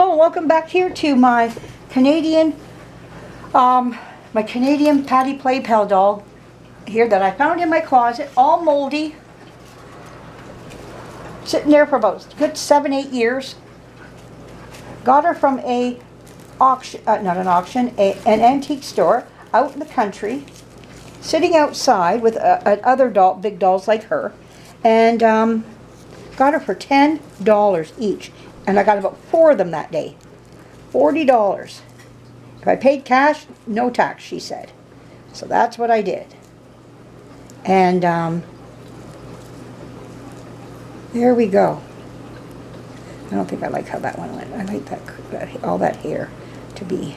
Hello and welcome back here to my Canadian Patty Play Pal doll here that I found in my closet, all moldy, sitting there for about a good 7-8 years. Got her from a auction, not an auction, an antique store out in the country, sitting outside with other big dolls like her, and got her for $10 each. And I got about 4 of them that day. $40. If I paid cash, no tax, she said. So that's what I did. And there we go. I don't think I like how that one went. I like that all that hair to be.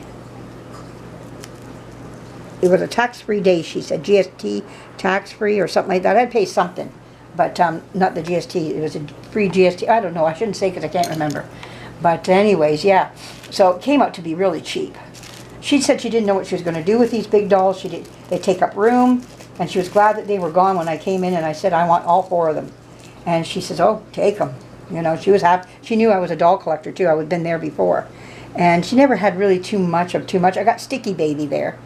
It was a tax-free day, she said. GST tax-free or something like that. I'd pay something. But not the GST, it was a free GST. I don't know, I shouldn't say because I can't remember. But anyways, yeah. So it came out to be really cheap. She said she didn't know what she was going to do with these big dolls. They take up room. And she was glad that they were gone when I came in and I said, I want all 4 of them. And she says, oh, take them. You know, she was happy. She knew I was a doll collector too. I had been there before. And she never had really too much. I got Sticky Baby there.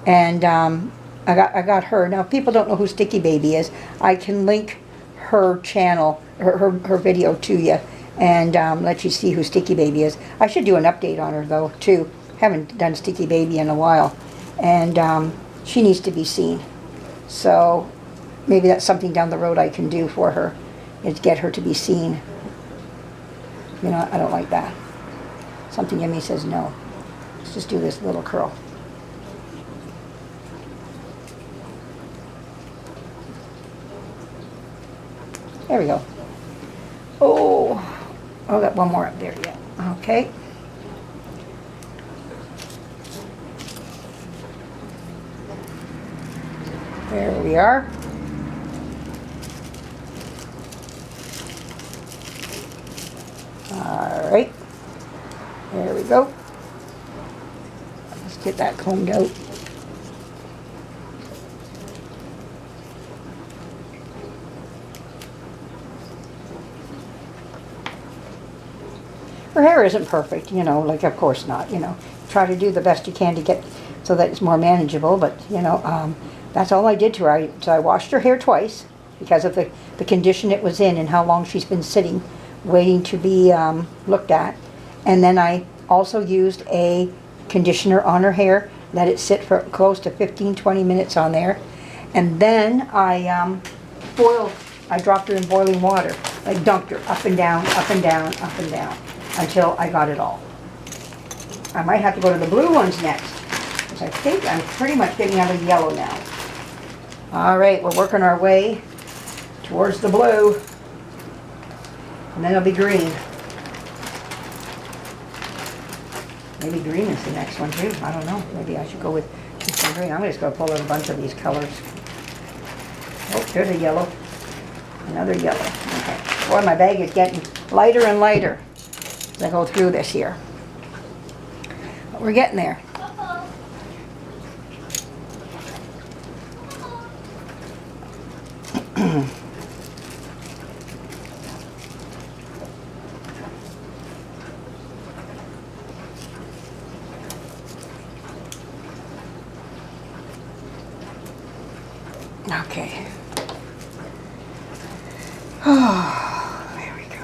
And I got her. Now, if people don't know who Sticky Baby is, I can link her channel, her video to you, and let you see who Sticky Baby is. I should do an update on her though too. Haven't done Sticky Baby in a while, and she needs to be seen. So maybe that's something down the road I can do for her, is get her to be seen. You know, I don't like that. Something in me says no. Let's just do this little curl. There we go. Oh, I got one more up there yet. Okay. There we are. All right. There we go. Let's get that combed out. Her hair isn't perfect, you know, like of course not, you know. Try to do the best you can to get so that it's more manageable, but, you know, that's all I did to her. So I washed her hair twice because of the condition it was in and how long she's been sitting, waiting to be looked at. And then I also used a conditioner on her hair, let it sit for close to 15-20 minutes on there. And then I dropped her in boiling water. I dunked her up and down, up and down, up and down, until I got it all. I might have to go to the blue ones next, because I think I'm pretty much getting out of yellow now. All right, we're working our way towards the blue, and then it'll be green. Maybe green is the next one too, I don't know. Maybe I should go with some green. I'm just going to pull out a bunch of these colors. Oh, there's a yellow. Another yellow. Okay. Boy, my bag is getting lighter and lighter as I go through this here. But we're getting there. Okay. Oh, there we go.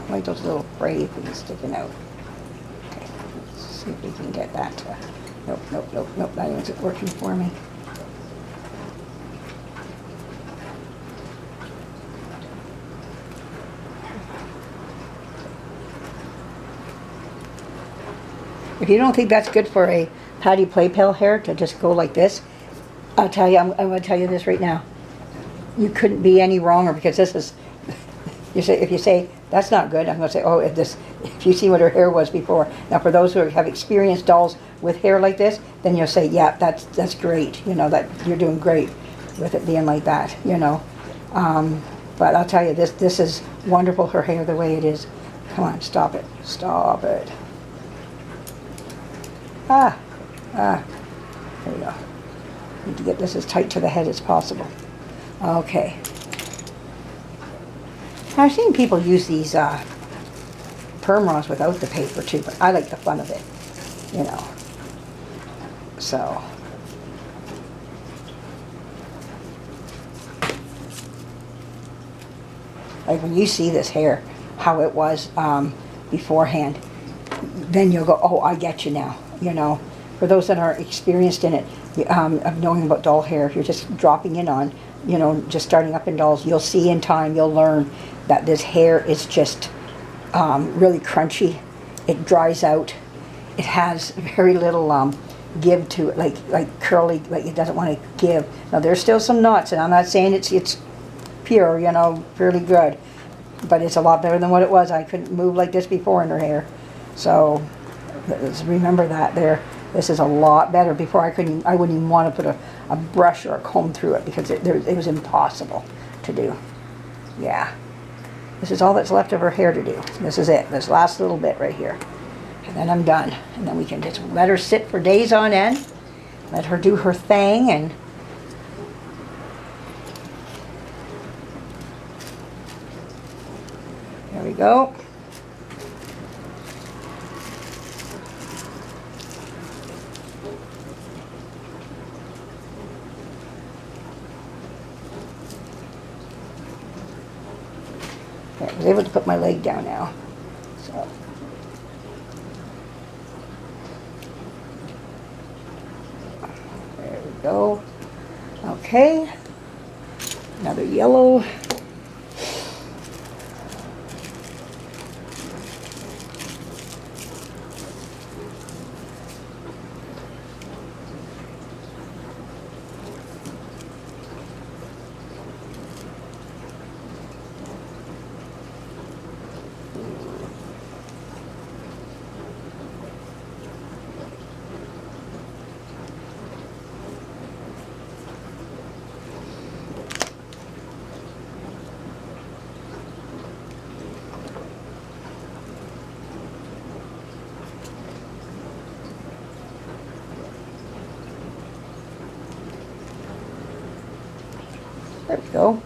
I like those little braid things sticking out. Okay, let's see if we can get that to... Nope, nope, nope, nope, that isn't working for me. If you don't think that's good for a Patty Play Pal hair to just go like this, I'll tell you, I'm going to tell you this right now. You couldn't be any wronger, because this is, if you say, that's not good, I'm going to say, oh, if you see what her hair was before. Now, for those who have experienced dolls with hair like this, then you'll say, yeah, that's great. You know, that you're doing great with it being like that, you know. But I'll tell you, this is wonderful, her hair the way it is. Come on, stop it. Stop it. There we go. Need to get this as tight to the head as possible. Okay. I've seen people use these perm rods without the paper too, but I like the fun of it, you know. So. Like when you see this hair, how it was beforehand, then you'll go, oh, I get you now, you know. For those that are experienced in it, of knowing about doll hair, if you're just dropping in on, you know, just starting up in dolls, you'll see in time, you'll learn that this hair is just really crunchy. It dries out. It has very little give to it, like curly, like it doesn't want to give. Now there's still some knots, and I'm not saying it's pure, you know, fairly good, but it's a lot better than what it was. I couldn't move like this before in her hair, so let's remember that there. This is a lot better. Before I wouldn't even want to put a brush or a comb through it because it was impossible to do. Yeah. This is all that's left of her hair to do. This is it, this last little bit right here. And then I'm done. And then we can just let her sit for days on end, let her do her thing, and there we go. Okay, I was able to put my leg down now. So. There we go. Okay. Another yellow. There we go.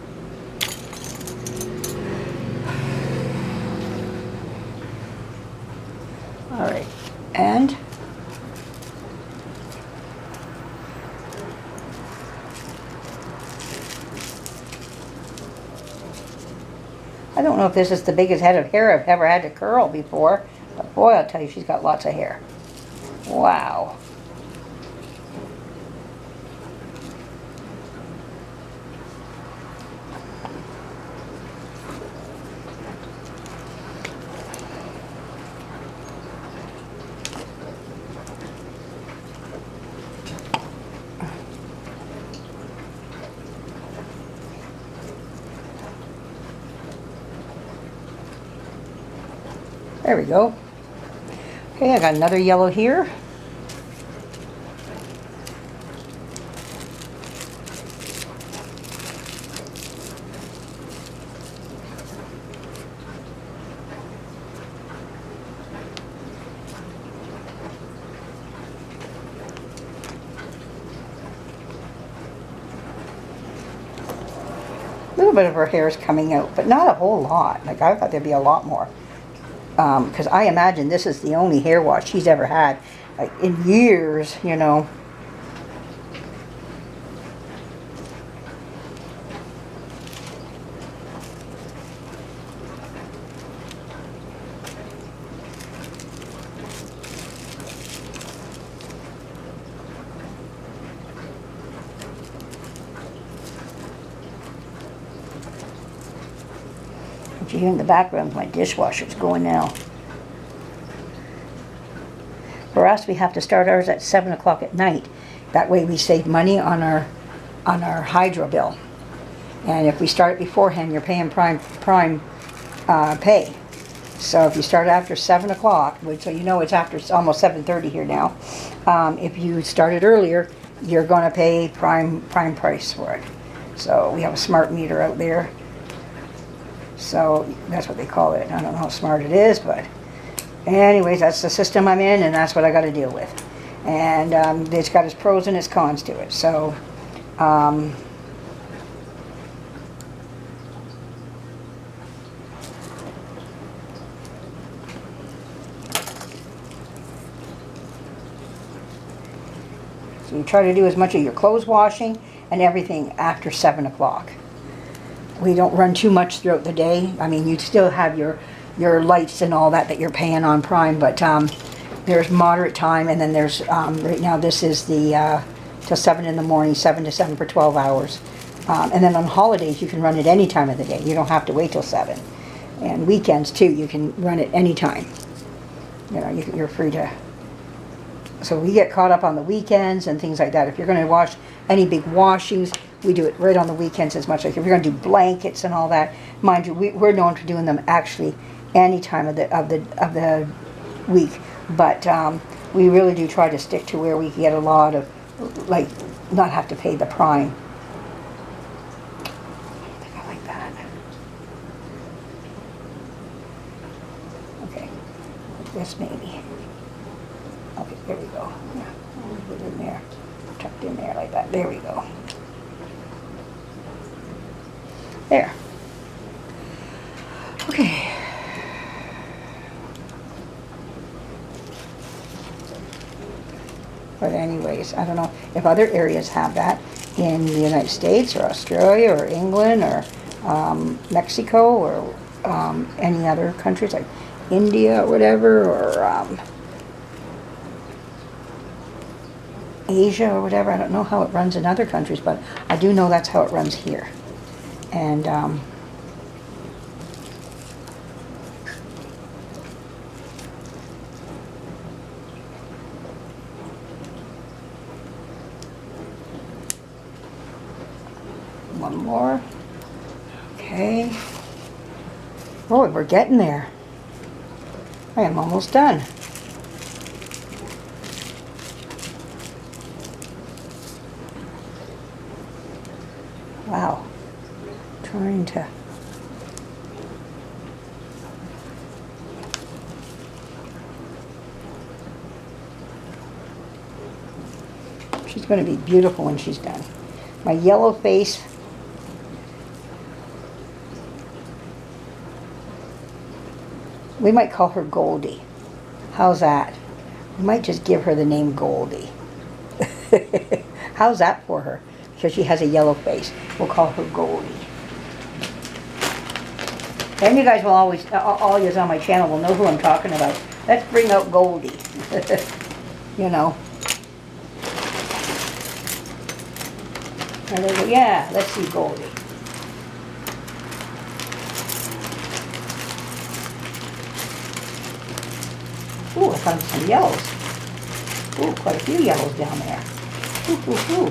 All right, and I don't know if this is the biggest head of hair I've ever had to curl before, but boy, I'll tell you, she's got lots of hair. Wow. There we go. Okay, I got another yellow here. A little bit of her hair is coming out, but not a whole lot. Like I thought there'd be a lot more. Because I imagine this is the only hair wash she's ever had in years, you know. You hear in the background, my dishwasher's going now. For us, we have to start ours at 7 o'clock at night. That way we save money on our hydro bill. And if we start it beforehand, you're paying prime pay. So if you start after 7 o'clock, so you know it's after almost 7:30 here now. If you started earlier, you're going to pay prime price for it. So we have a smart meter out there. So that's what they call it. I don't know how smart it is, but anyways, that's the system I'm in, and that's what I got to deal with. And it's got its pros and its cons to it. So Um, so you try to do as much of your clothes washing and everything after 7 o'clock. We don't run too much throughout the day. I mean, you still have your lights and all that you're paying on Prime, but there's moderate time, and then there's, right now this is the, till 7 in the morning, 7 to 7 for 12 hours. And then on holidays, you can run it any time of the day. You don't have to wait till 7. And weekends, too, you can run it any time. You know, you're free to. So we get caught up on the weekends and things like that. If you're going to wash any big washings, we do it right on the weekends as much. Like if you're going to do blankets and all that, mind you, we're known for doing them actually any time of the week. But we really do try to stick to where we get a lot of, like, not have to pay the Prime. I think I like that. Okay, like this maybe. Okay, there we go. Yeah, put it in there, tucked in there like that. There we go. There. Okay. But anyways, I don't know if other areas have that in the United States or Australia or England or Mexico or any other countries like India or whatever, or Asia or whatever. I don't know how it runs in other countries, but I do know that's how it runs here. And one more. Okay. Oh, we're getting there. I am almost done. Wow. Trying to. She's going to be beautiful when she's done. My yellow face. We might call her Goldie. How's that? We might just give her the name Goldie. How's that for her? Because she has a yellow face. We'll call her Goldie. And you guys will always, all yous on my channel will know who I'm talking about. Let's bring out Goldie. You know. And they go, yeah, let's see Goldie. Ooh, I found some yellows. Ooh, quite a few yellows down there. Ooh, ooh, ooh.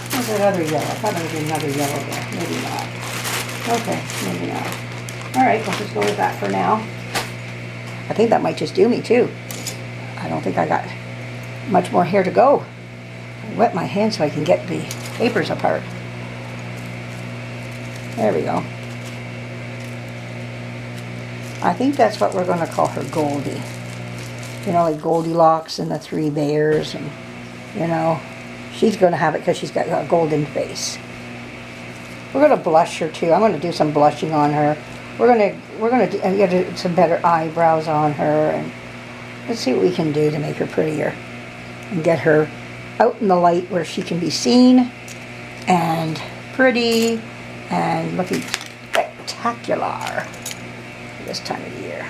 Where's that other yellow? I thought there was another yellow there. Maybe not. Okay, maybe not. Alright, we'll just go with that for now. I think that might just do me too. I don't think I got much more hair to go. I wet my hand so I can get the papers apart. There we go. I think that's what we're going to call her Goldie. You know, like Goldilocks and the Three Bears, and, you know, she's going to have it because she's got a golden face. We're going to blush her too. I'm going to do some blushing on her. We're going to get some better eyebrows on her, and let's see what we can do to make her prettier and get her out in the light where she can be seen and pretty and looking spectacular this time of year.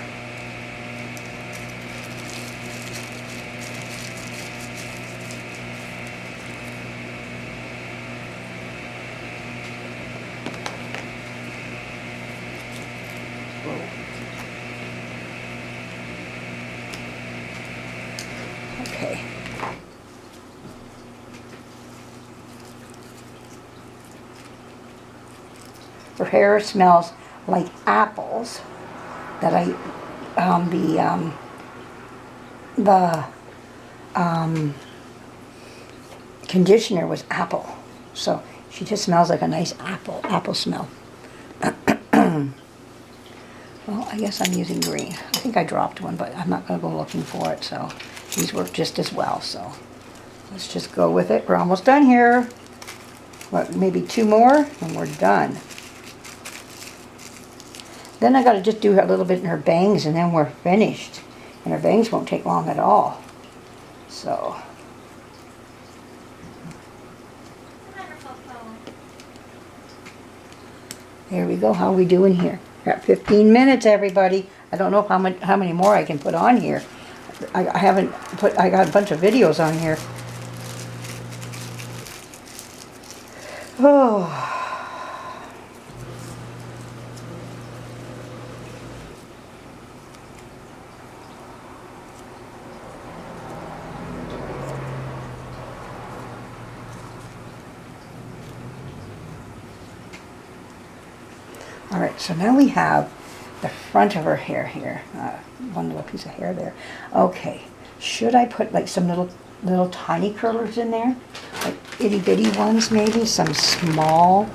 Okay. Her hair smells like apples. That the conditioner was apple, so she just smells like a nice apple smell. Well, I guess I'm using green. I think I dropped one, but I'm not going to go looking for it, so These work just as well, so let's just go with it. We're almost done here. What, maybe 2 more and we're done. Then I got to just do a little bit in her bangs and then we're finished. And her bangs won't take long at all. So. There we go. How are we doing here? We're at 15 minutes, everybody. I don't know how many more I can put on here. I got a bunch of videos on here. Oh. All right, so now we have the front of her hair here. One little piece of hair there. Okay, should I put like some little tiny curlers in there? Like itty bitty ones maybe? Some small,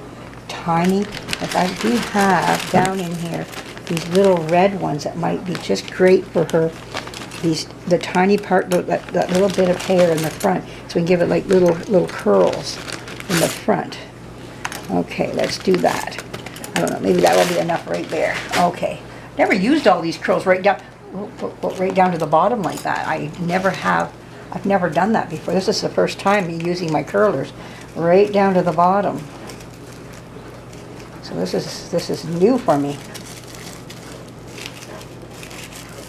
tiny. Like I do have down in here these little red ones that might be just great for her. The tiny part, that little bit of hair in the front. So we can give it like little curls in the front. Okay, let's do that. I don't know, maybe that will be enough right there. Okay. Never used all these curls right down to the bottom like that. I've never done that before. This is the first time me using my curlers right down to the bottom. So this is new for me.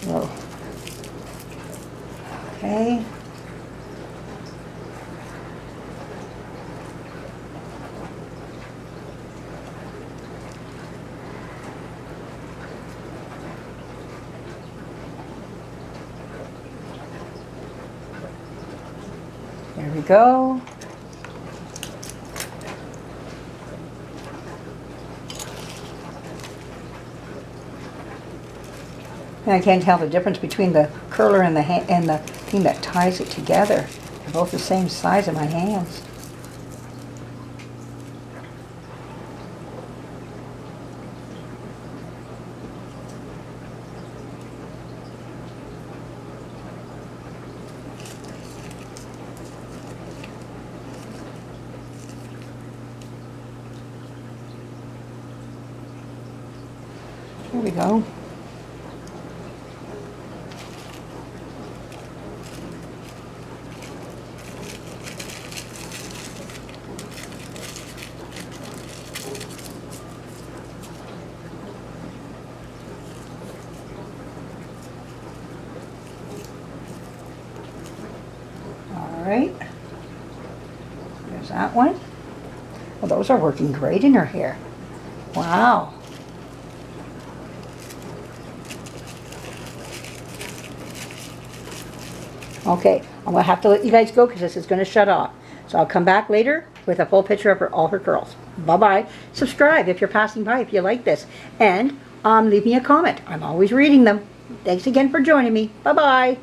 Whoa. Okay. There we go. And I can't tell the difference between the curler and the thing that ties it together. They're both the same size in my hands. There we go. All right. There's that one. Well, those are working great in her hair. Wow. Okay, I'm going to have to let you guys go because this is going to shut off. So I'll come back later with a full picture of all her curls. Bye-bye. Subscribe if you're passing by if you like this. And leave me a comment. I'm always reading them. Thanks again for joining me. Bye-bye.